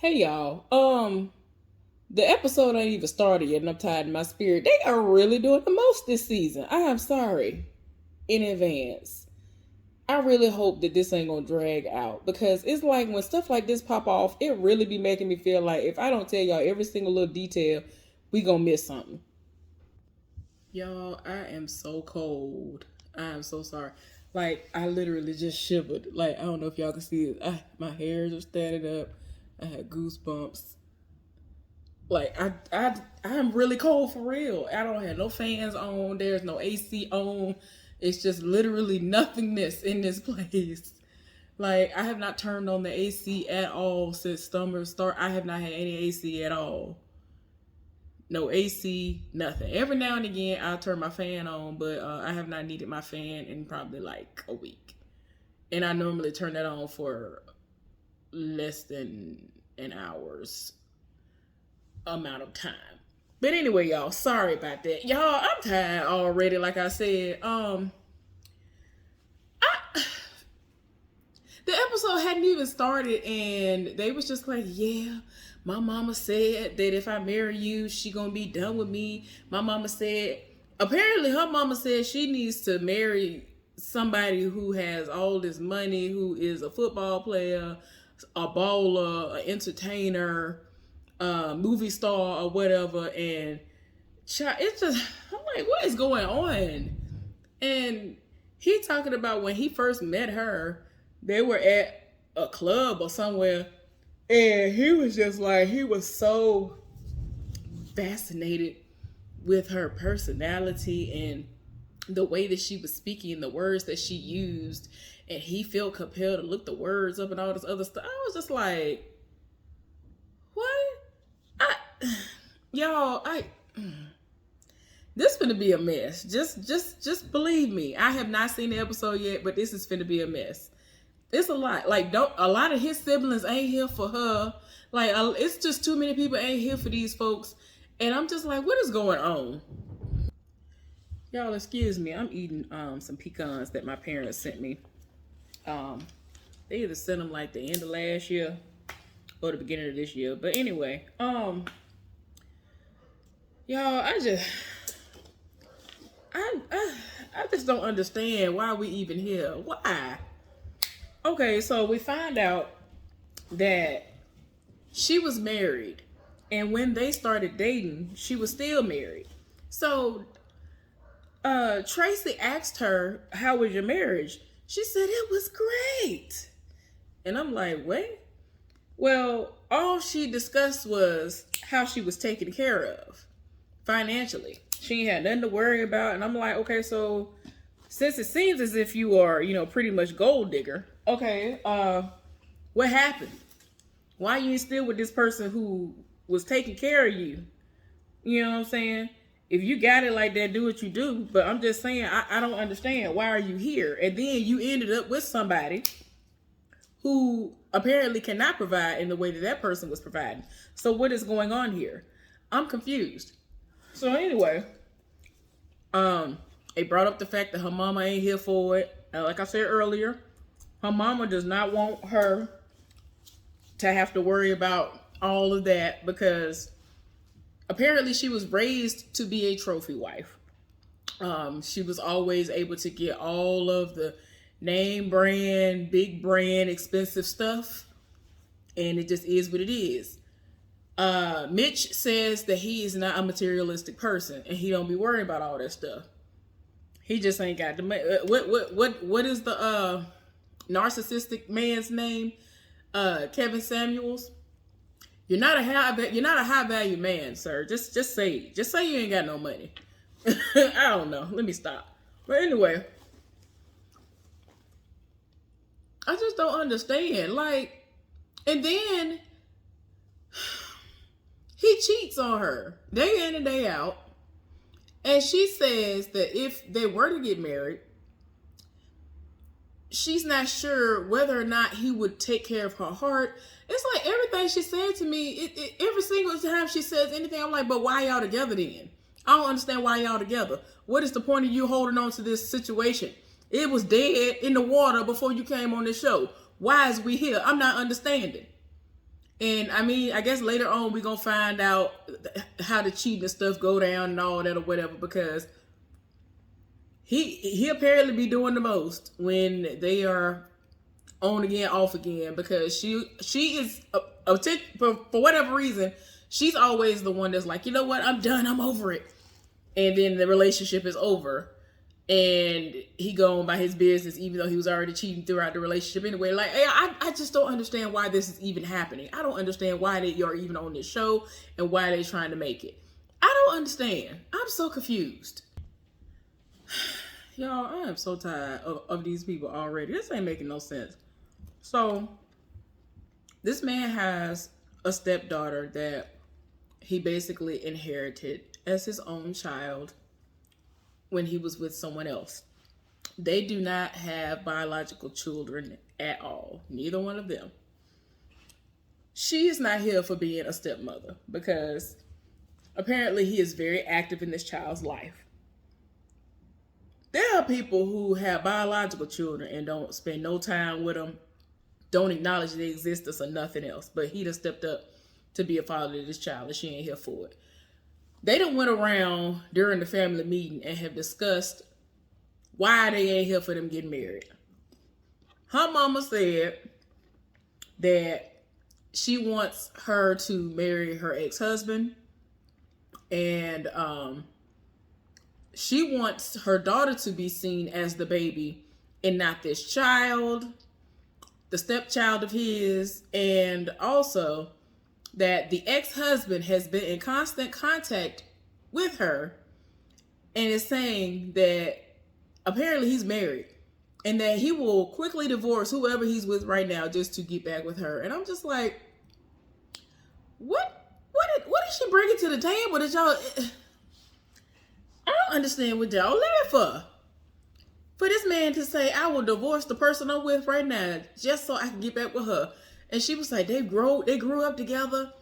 Hey y'all. The episode ain't even started yet and I'm tired in my spirit. They are really doing the most this season. I am sorry in advance. I really hope that this ain't gonna drag out because it's like when stuff like this pop off, it really be making me feel like if I don't tell y'all every single little detail, we gonna miss something. Y'all, I am so cold. I am so sorry. Like I literally just shivered. Like I don't know if y'all can see it. My hairs are standing up. I had goosebumps. I'm really cold for real. I don't have no fans on. There's no AC on. It's just literally nothingness in this place. Like I have not turned on the AC at all since summer start. I have not had any AC at all. No AC, nothing. Every now and again, I'll turn my fan on, but I have not needed my fan in probably like a week. And I normally turn that on for less than an hour's amount of time. But anyway, y'all, sorry about that. Y'all, I'm tired already, like I said. I the episode hadn't even started and they was just like, yeah, my mama said that if I marry you, she gonna be done with me. My mama said apparently her mama said she needs to marry somebody who has all this money, who is a football player, a baller, an entertainer, movie star or whatever. And it's just, I'm like, what is going on? And he talking about when he first met her, they were at a club or somewhere, and he was just like, he was so fascinated with her personality and the way that she was speaking, the words that she used, and he felt compelled to look the words up and all this other stuff. I was just like, what? I, y'all, this finna be a mess. Just believe me. I have not seen the episode yet, but this is finna be a mess. It's a lot. Like, don't a lot of his siblings ain't here for her. Like, it's just too many people ain't here for these folks, and I'm just like, what is going on? Y'all, excuse me. I'm eating some pecans that my parents sent me. They either sent them like the end of last year or the beginning of this year. But anyway, y'all, I just don't understand why we even here. Why? Okay, so we find out that she was married, and when they started dating, she was still married. So Tracy asked her, how was your marriage? She said it was great. And I'm like, wait. Well, all she discussed was how she was taken care of financially. She had nothing to worry about. And I'm like, okay, so since it seems as if you are, pretty much gold digger, okay, what happened? Why you still with this person who was taking care of you? You know what I'm saying? If you got it like that, do what you do. But I'm just saying, I don't understand. Why are you here? And then you ended up with somebody who apparently cannot provide in the way that that person was providing. So what is going on here? I'm confused. So anyway, it brought up the fact that her mama ain't here for it. Like I said earlier, her mama does not want her to have to worry about all of that because apparently she was raised to be a trophy wife. She was always able to get all of the name brand, big brand, expensive stuff. And it just is what it is. Mitch says that he is not a materialistic person and he don't be worried about all that stuff. He just ain't got the what is the narcissistic man's name? Kevin Samuels. You're not a high value man, sir. Just say you ain't got no money. I don't know. Let me stop. But anyway, I just don't understand. Like, and then he cheats on her day in and day out. And she says that if they were to get married, she's not sure whether or not he would take care of her heart. It's like everything she said to me, every single time she says anything, I'm like, but why y'all together then? I don't understand why y'all together. What is the point of you holding on to this situation? It was dead in the water before you came on this show. Why is we here? I'm not understanding. And I mean, I guess later on we gonna find out how the cheating and stuff go down and all that or whatever, because he apparently be doing the most when they are on again, off again, because she is for whatever reason, she's always the one that's like, you know what, I'm done, I'm over it, and then the relationship is over, and he going by his business, even though he was already cheating throughout the relationship anyway. Like, I just don't understand why this is even happening. I don't understand why you're even on this show and why they're trying to make it. I don't understand. I'm so confused. Y'all, I am so tired of these people already. This ain't making no sense. So, this man has a stepdaughter that he basically inherited as his own child when he was with someone else. They do not have biological children at all. Neither one of them. She is not here for being a stepmother because apparently he is very active in this child's life. There are people who have biological children and don't spend no time with them, don't acknowledge their existence or nothing else. But he done stepped up to be a father to this child and she ain't here for it. They done went around during the family meeting and have discussed why they ain't here for them getting married. Her mama said that she wants her to marry her ex-husband, and she wants her daughter to be seen as the baby and not this child, the stepchild of his, and also that the ex-husband has been in constant contact with her and is saying that apparently he's married and that he will quickly divorce whoever he's with right now just to get back with her. And I'm just like, what is she bringing to the table that y'all... I don't understand what y'all living for. For this man to say, I will divorce the person I'm with right now just so I can get back with her. And she was like, they grew up together.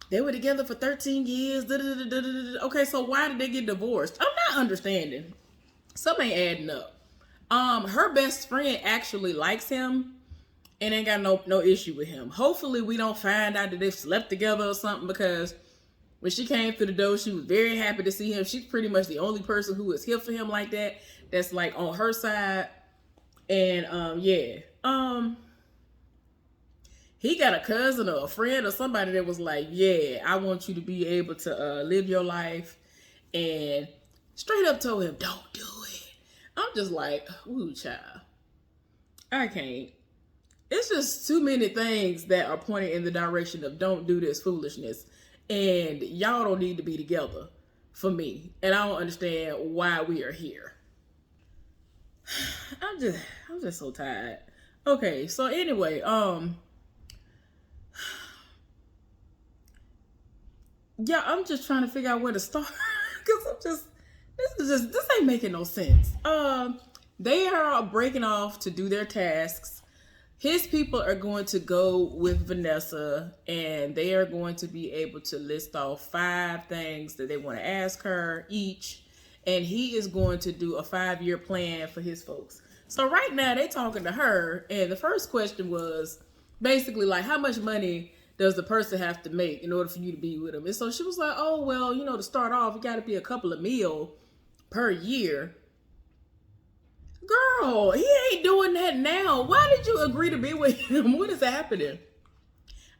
They were together for 13 years. Okay, so why did they get divorced? I'm not understanding. Something ain't adding up. Her best friend actually likes him and ain't got no issue with him. Hopefully we don't find out that they've slept together or something, because when she came through the door, she was very happy to see him. She's pretty much the only person who is here for him like that. That's like on her side. And he got a cousin or a friend or somebody that was like, yeah, I want you to be able to live your life, and straight up told him, don't do it. I'm just like, ooh, child. I can't. It's just too many things that are pointing in the direction of don't do this foolishness. And y'all don't need to be together for me. And I don't understand why we are here. I'm just so tired. Okay, so anyway, yeah, I'm just trying to figure out where to start. Cause this ain't making no sense. They are breaking off to do their tasks. His people are going to go with Vanessa, and they are going to be able to list off 5 things that they want to ask her each. And he is going to do a 5-year plan for his folks. So right now they talking to her, and the first question was basically like, how much money does the person have to make in order for you to be with them? And so she was like, oh, well, to start off, it got to be a couple of mil per year. Girl, he ain't doing that now. Why did you agree to be with him? What is happening?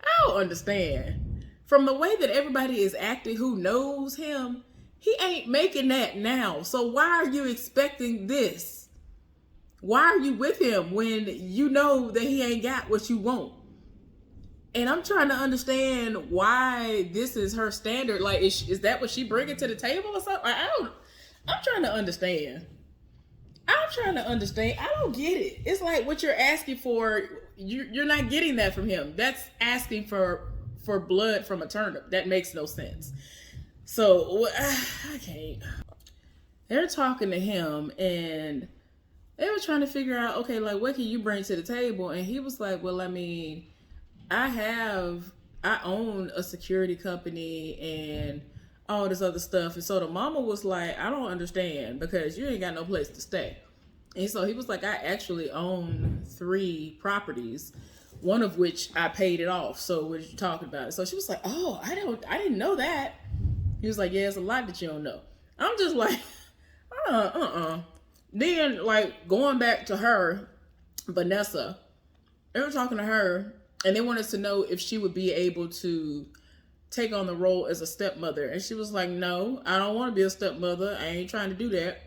I don't understand. From the way that everybody is acting who knows him, he ain't making that now. So why are you expecting this? Why are you with him when you know that he ain't got what you want? And I'm trying to understand why this is her standard. Like, is that what she bringing to the table or something? I'm trying to understand. I don't get it. It's like what you're asking for, you're not getting that from him. That's asking for blood from a turnip. That makes no sense. So I can't. They're talking to him and they were trying to figure out, okay, like, what can you bring to the table? And he was like, well, I mean, I own a security company and all this other stuff. And so the mama was like, I don't understand, because you ain't got no place to stay. And so he was like, I actually own 3 properties. one of which I paid it off. So what are you talking about? So she was like, oh, I didn't know that. He was like, yeah, it's a lot that you don't know. I'm just like, Then, like, going back to her, Vanessa, they were talking to her, and they wanted to know if she would be able to take on the role as a stepmother. And she was like, no, I don't want to be a stepmother. I ain't trying to do that.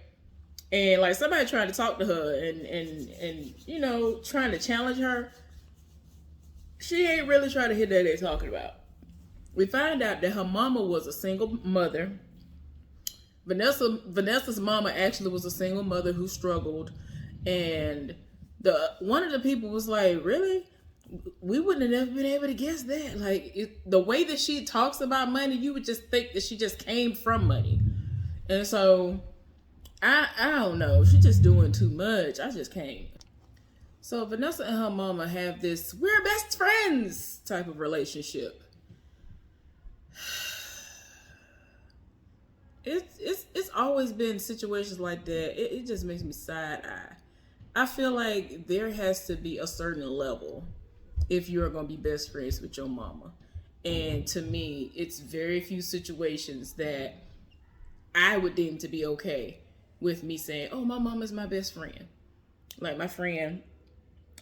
And, like, somebody trying to talk to her and you know, trying to challenge her. She ain't really trying to hear that they're talking about. We find out that her mama was a single mother. Vanessa's mama actually was a single mother who struggled, and one of the people was like, really? We wouldn't have never been able to guess that. Like, the way that she talks about money, you would just think that she just came from money. And so I don't know, she's just doing too much. I just can't. So Vanessa and her mama have this we're best friends type of relationship. It's always been situations like that. It just makes me side eye. I feel like there has to be a certain level if you're going to be best friends with your mama. And to me, it's very few situations that I would deem to be okay with me saying, oh, my mama's my best friend. Like my friend,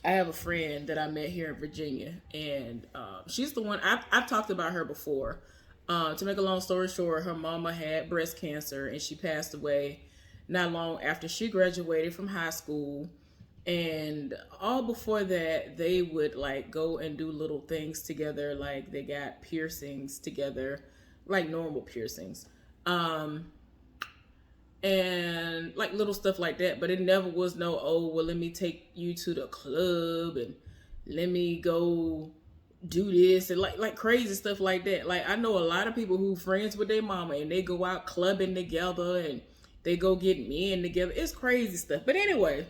I have a friend that I met here in Virginia, and she's the one, I've talked about her before. To make a long story short, her mama had breast cancer and she passed away not long after she graduated from high school. And all before that, they would like go and do little things together. Like they got piercings together, like normal piercings. And like little stuff like that. But it never was no, oh, well, let me take you to the club and let me go do this and like crazy stuff like that. Like I know a lot of people who friends with their mama and they go out clubbing together and they go get men together. It's crazy stuff. But anyway,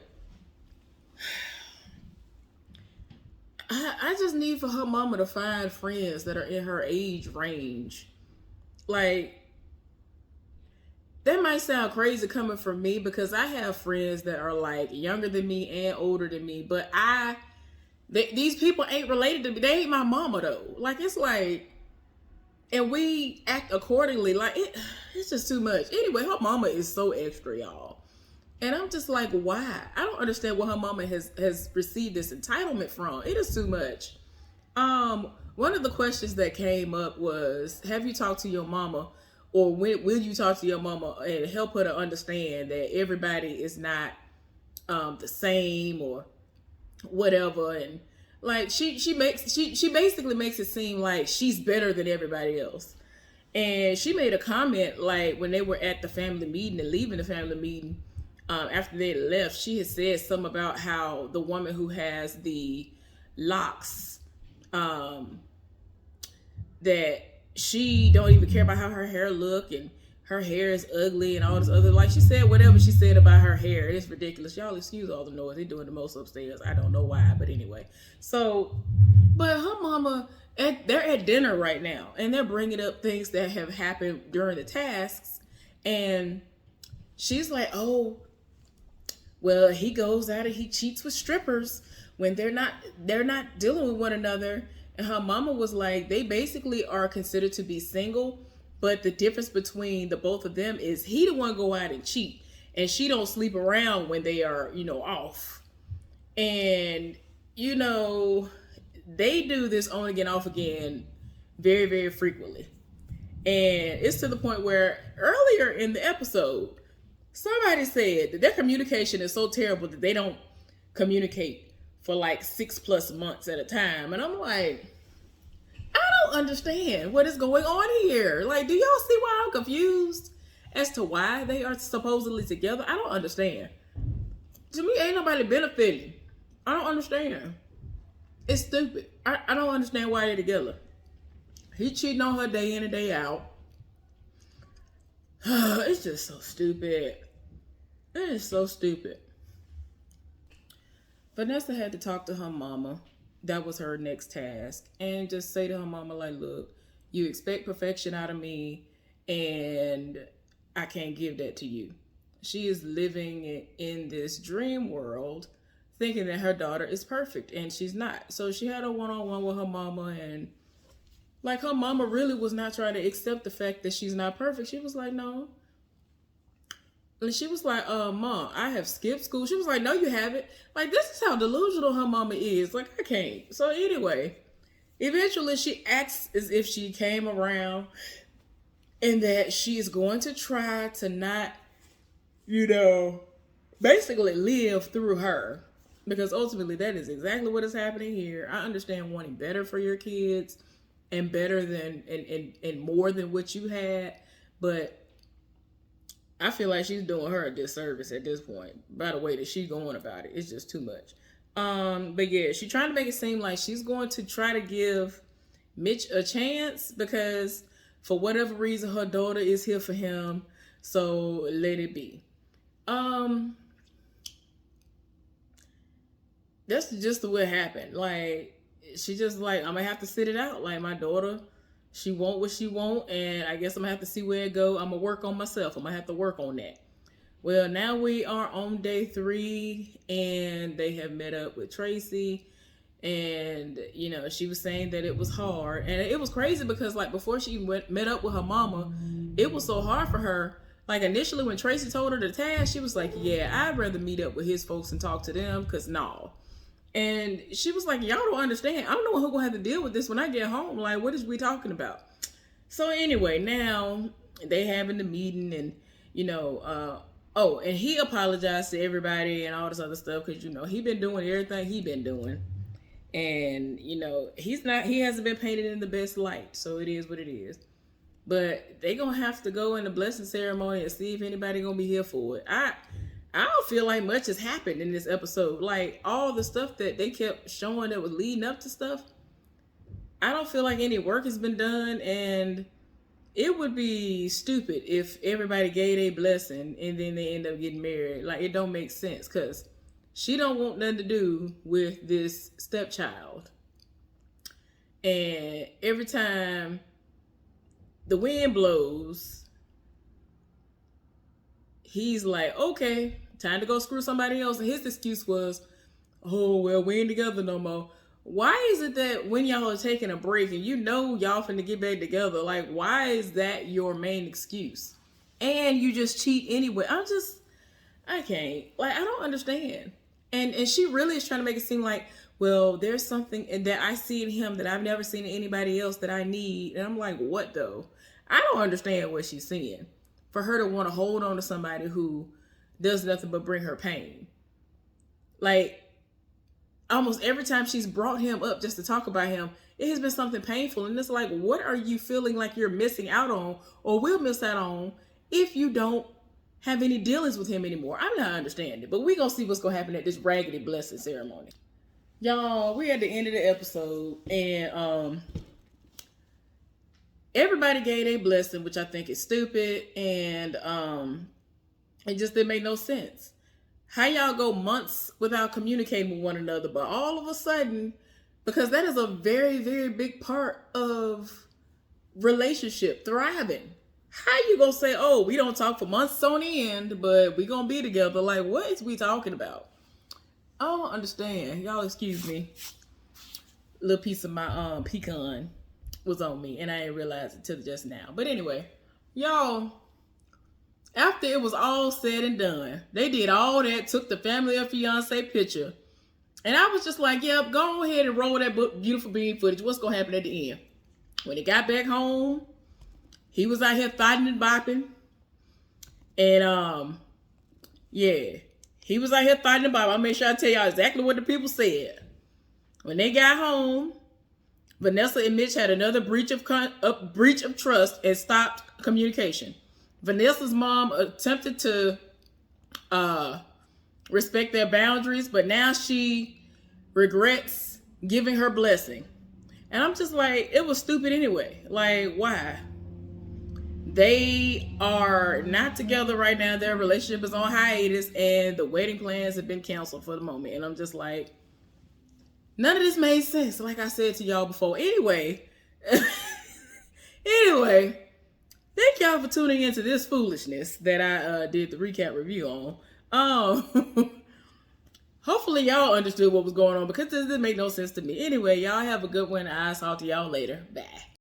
I just need for her mama to find friends that are in her age range. Like, that might sound crazy coming from me because I have friends that are like younger than me and older than me, but these people ain't related to me. They ain't my mama though. Like, it's like, and we act accordingly. Like, it's just too much. Anyway, her mama is so extra, y'all. And I'm just like, why? I don't understand what her mama has received this entitlement from. It is too much. One of the questions that came up was, have you talked to your mama, or will you talk to your mama and help her to understand that everybody is not the same or whatever? And like she basically makes it seem like she's better than everybody else. And she made a comment like when they were at the family meeting and leaving the family meeting, after they left, she had said something about how the woman who has the locks, that she don't even care about how her hair look and her hair is ugly and all this other, like she said whatever she said about her hair. It's ridiculous. Y'all excuse all the noise. They're doing the most upstairs. I don't know why, but anyway. So, but her mama, they're at dinner right now and they're bringing up things that have happened during the tasks. And she's like, oh, well, he goes out and he cheats with strippers when they're not dealing with one another. And her mama was like, they basically are considered to be single, but the difference between the both of them is he the one go out and cheat and she don't sleep around when they are, off. And, they do this on again, off again very, very frequently. And it's to the point where earlier in the episode, somebody said that their communication is so terrible that they don't communicate for like 6+ months at a time. And I'm like, I don't understand what is going on here. Like, do y'all see why I'm confused as to why they are supposedly together? I don't understand. To me, ain't nobody benefiting. I don't understand. It's stupid. I don't understand why they're together. He cheating on her day in and day out. It's just so stupid. It is so stupid. Vanessa had to talk to her mama. That was her next task. And just say to her mama, like, look, you expect perfection out of me and I can't give that to you. She is living in this dream world thinking that her daughter is perfect, and she's not. So she had a one-on-one with her mama, and like her mama really was not trying to accept the fact that she's not perfect. She was like, no. And she was like, Mom, I have skipped school. She was like, no, you haven't. Like, this is how delusional her mama is. Like, I can't. So anyway, eventually she acts as if she came around and that she is going to try to not, basically live through her. Because ultimately that is exactly what is happening here. I understand wanting better for your kids and better than and more than what you had, but I feel like she's doing her a disservice at this point by the way that she's going about it. It's just too much. But yeah, she's trying to make it seem like she's going to try to give Mitch a chance because for whatever reason her daughter is here for him. So let it be. That's just the way it happened. Like, she just like, I'm gonna have to sit it out. Like, my daughter, she want what she want, and I guess I'm gonna have to see where it go. I'm gonna work on myself. I'm gonna have to work on that. Well, now we are on day 3, and they have met up with Tracy, and she was saying that it was hard, and it was crazy because like before she met up with her mama, it was so hard for her. Like initially when Tracy told her the task, she was like, yeah, I'd rather meet up with his folks and talk to them, because no. And she was like, y'all don't understand. I don't know who's going to have to deal with this when I get home. Like, what is we talking about? So anyway, now they having the meeting and, and he apologized to everybody and all this other stuff because, he been doing everything he been doing. And, he hasn't been painted in the best light. So it is what it is. But they going to have to go in the blessing ceremony and see if anybody going to be here for it. I don't feel like much has happened in this episode. Like, all the stuff that they kept showing that was leading up to stuff, I don't feel like any work has been done, and it would be stupid if everybody gave a blessing and then they end up getting married. Like, it don't make sense, because she don't want nothing to do with this stepchild. And every time the wind blows, he's like, okay, time to go screw somebody else. And his excuse was, oh, well, we ain't together no more. Why is it that when y'all are taking a break and y'all finna get back together, like, why is that your main excuse? And you just cheat anyway. I can't. Like, I don't understand. And she really is trying to make it seem like, well, there's something that I see in him that I've never seen in anybody else that I need. And I'm like, what though? I don't understand what she's seeing. For her to want to hold on to somebody who does nothing but bring her pain. Like, almost every time she's brought him up just to talk about him, it has been something painful. And it's like, what are you feeling like you're missing out on or will miss out on if you don't have any dealings with him anymore? I'm not understanding. But we're going to see what's going to happen at this raggedy blessing ceremony. Y'all, we're at the end of the episode. And everybody gave a blessing, which I think is stupid. And it just didn't make no sense. How y'all go months without communicating with one another, but all of a sudden, because that is a very, very big part of relationship thriving. How you gonna say, oh, we don't talk for months on end, but we gonna be together? Like, what is we talking about? I don't understand. Y'all excuse me. A little piece of my pecan was on me, and I didn't realize it till just now. But anyway, y'all, after it was all said and done, they did all that, took the family of Fiance picture. And I was just like, yep, go ahead and roll that beautiful bean footage. What's going to happen at the end? When he got back home, he was out here fighting and bopping. And, yeah, he was out here fighting and bopping. I'll make sure I tell y'all exactly what the people said. When they got home, Vanessa and Mitch had another breach of trust and stopped communication. Vanessa's mom attempted to respect their boundaries, but now she regrets giving her blessing. And I'm just like, it was stupid anyway. Like, why? They are not together right now. Their relationship is on hiatus, and the wedding plans have been canceled for the moment. And I'm just like, none of this made sense, like I said to y'all before. Anyway, thank y'all for tuning into this foolishness that I did the recap review on. Hopefully y'all understood what was going on because this didn't make no sense to me. Anyway, y'all have a good one. I'll talk to y'all later. Bye.